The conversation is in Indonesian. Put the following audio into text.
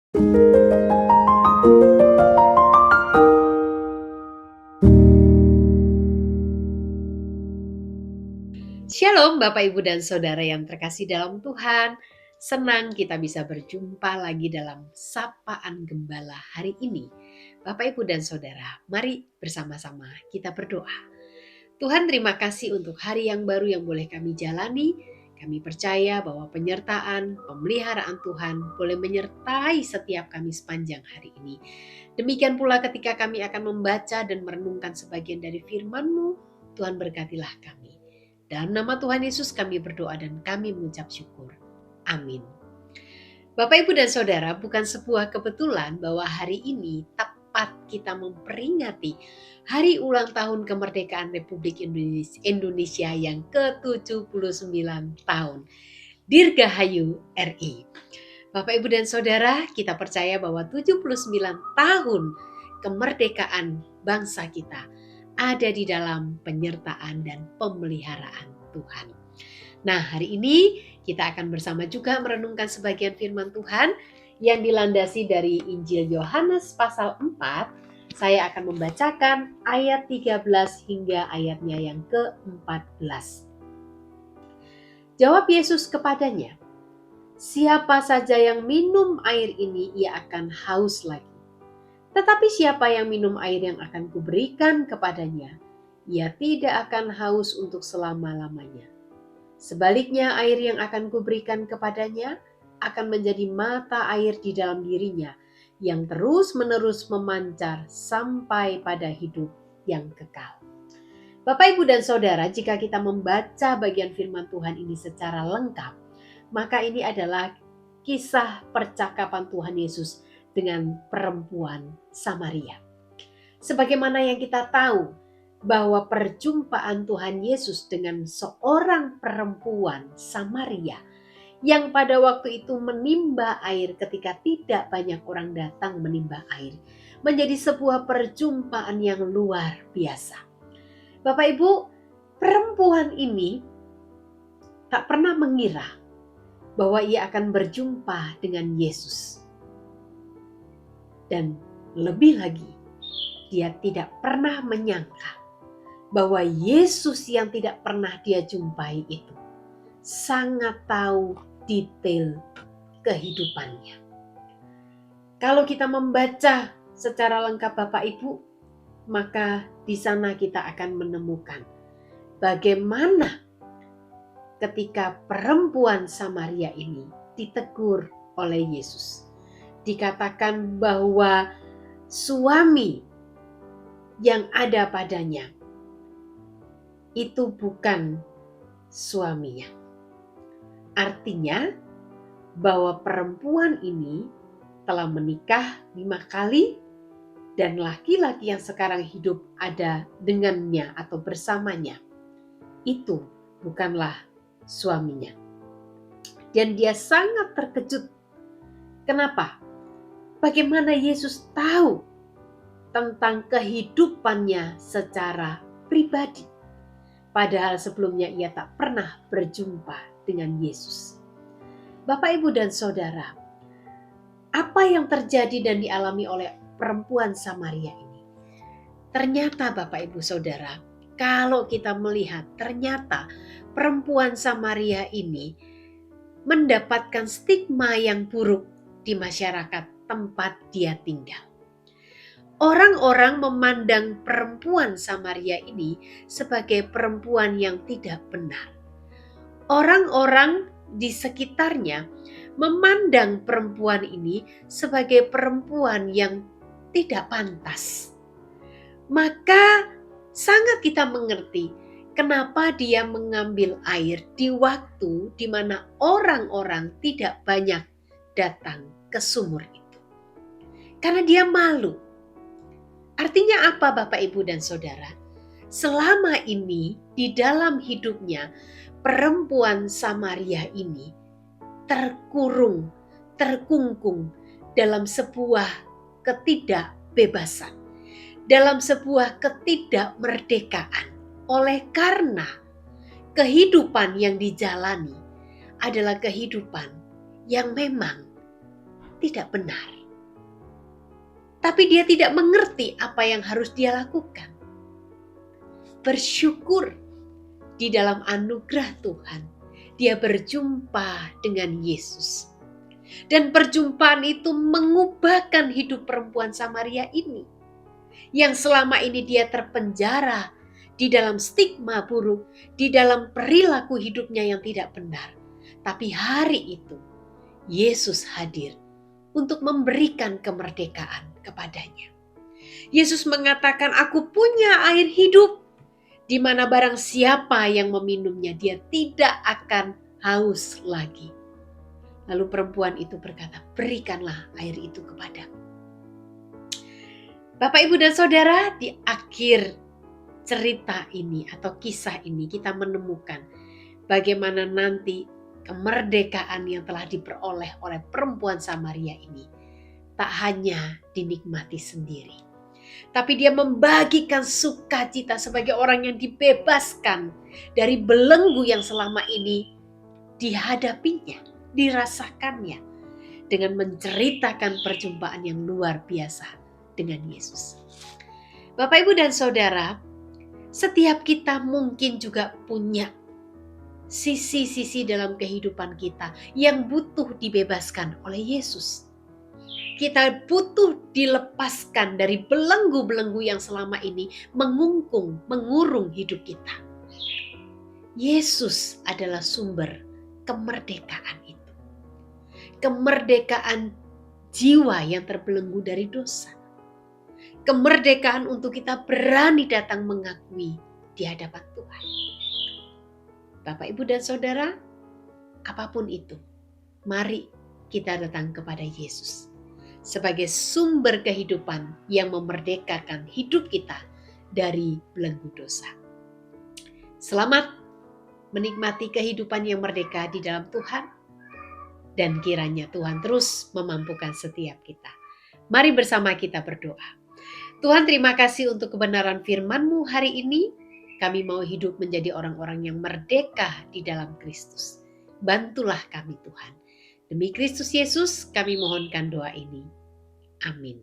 Shalom Bapak Ibu dan Saudara yang terkasih dalam Tuhan. Senang kita bisa berjumpa lagi dalam Sapaan Gembala hari ini. Bapak Ibu dan Saudara, mari bersama-sama kita berdoa. Tuhan, terima kasih untuk hari yang baru yang boleh kami jalani. Kami percaya bahwa penyertaan, pemeliharaan Tuhan boleh menyertai setiap kami sepanjang hari ini. Demikian pula ketika kami akan membaca dan merenungkan sebagian dari firman-Mu, Tuhan berkatilah kami. Dalam nama Tuhan Yesus kami berdoa dan kami mengucap syukur. Amin. Bapak, Ibu dan Saudara, bukan sebuah kebetulan bahwa hari ini tepat kita memperingati hari ulang tahun kemerdekaan Republik Indonesia yang ke-79 tahun. Dirgahayu RI. Bapak, Ibu dan Saudara, kita percaya bahwa 79 tahun kemerdekaan bangsa kita ada di dalam penyertaan dan pemeliharaan Tuhan. Nah, hari ini kita akan bersama juga merenungkan sebagian firman Tuhan yang dilandasi dari Injil Yohanes pasal 4. Saya akan membacakan ayat 13 hingga ayatnya yang ke-14. Jawab Yesus kepadanya, "Siapa saja yang minum air ini, ia akan haus lagi. Tetapi siapa yang minum air yang akan kuberikan kepadanya, ia tidak akan haus untuk selama-lamanya. Sebaliknya air yang akan kuberikan kepadanya akan menjadi mata air di dalam dirinya yang terus-menerus memancar sampai pada hidup yang kekal." Bapak, Ibu dan Saudara, jika kita membaca bagian firman Tuhan ini secara lengkap, maka ini adalah kisah percakapan Tuhan Yesus dengan perempuan Samaria. Sebagaimana yang kita tahu bahwa perjumpaan Tuhan Yesus dengan seorang perempuan Samaria yang pada waktu itu menimba air ketika tidak banyak orang datang menimba air, menjadi sebuah perjumpaan yang luar biasa. Bapak Ibu, perempuan ini tak pernah mengira bahwa ia akan berjumpa dengan Yesus. Dan lebih lagi, dia tidak pernah menyangka bahwa Yesus yang tidak pernah dia jumpai itu sangat tahu detail kehidupannya. Kalau kita membaca secara lengkap Bapak Ibu, maka di sana kita akan menemukan bagaimana ketika perempuan Samaria ini ditegur oleh Yesus. Dikatakan bahwa suami yang ada padanya itu bukan suaminya. Artinya bahwa perempuan ini telah menikah 5 kali dan laki-laki yang sekarang hidup ada dengannya atau bersamanya itu bukanlah suaminya. Dan dia sangat terkejut. Kenapa? Bagaimana Yesus tahu tentang kehidupannya secara pribadi? Padahal sebelumnya ia tak pernah berjumpa dengan Yesus. Bapak, Ibu dan Saudara, apa yang terjadi dan dialami oleh perempuan Samaria ini? Ternyata Bapak, Ibu, Saudara, kalau kita melihat ternyata perempuan Samaria ini mendapatkan stigma yang buruk di masyarakat tempat dia tinggal. Orang-orang memandang perempuan Samaria ini sebagai perempuan yang tidak benar. Orang-orang di sekitarnya memandang perempuan ini sebagai perempuan yang tidak pantas. Maka sangat kita mengerti kenapa dia mengambil air di waktu di mana orang-orang tidak banyak datang ke sumur itu. Karena dia malu. Artinya apa Bapak, Ibu dan Saudara? Selama ini di dalam hidupnya perempuan Samaria ini terkurung, terkungkung dalam sebuah ketidakbebasan, dalam sebuah ketidakmerdekaan. Oleh karena kehidupan yang dijalani adalah kehidupan yang memang tidak benar. Tapi dia tidak mengerti apa yang harus dia lakukan. Bersyukur di dalam anugerah Tuhan, dia berjumpa dengan Yesus. Dan perjumpaan itu mengubahkan hidup perempuan Samaria ini. Yang selama ini dia terpenjara di dalam stigma buruk, di dalam perilaku hidupnya yang tidak benar. Tapi hari itu, Yesus hadir untuk memberikan kemerdekaan kepadanya. Yesus mengatakan, "Aku punya air hidup, di mana barang siapa yang meminumnya, dia tidak akan haus lagi." Lalu perempuan itu berkata, "Berikanlah air itu kepadaku." Bapak, Ibu, dan Saudara, di akhir cerita ini atau kisah ini kita menemukan bagaimana nanti kemerdekaan yang telah diperoleh oleh perempuan Samaria ini tak hanya dinikmati sendiri, tapi dia membagikan sukacita sebagai orang yang dibebaskan dari belenggu yang selama ini dihadapinya, dirasakannya, dengan menceritakan perjumpaan yang luar biasa dengan Yesus. Bapak, Ibu, dan Saudara, setiap kita mungkin juga punya sisi-sisi dalam kehidupan kita yang butuh dibebaskan oleh Yesus. Kita butuh dilepaskan dari belenggu-belenggu yang selama ini mengungkung, mengurung hidup kita. Yesus adalah sumber kemerdekaan itu. Kemerdekaan jiwa yang terbelenggu dari dosa. Kemerdekaan untuk kita berani datang mengakui di hadapan Tuhan. Bapak, Ibu, dan Saudara, apapun itu, mari kita datang kepada Yesus sebagai sumber kehidupan yang memerdekakan hidup kita dari belenggu dosa. Selamat menikmati kehidupan yang merdeka di dalam Tuhan, dan kiranya Tuhan terus memampukan setiap kita. Mari bersama kita berdoa. Tuhan, terima kasih untuk kebenaran firman-Mu hari ini. Kami mau hidup menjadi orang-orang yang merdeka di dalam Kristus. Bantulah kami, Tuhan. Demi Kristus Yesus kami mohonkan doa ini. Amin.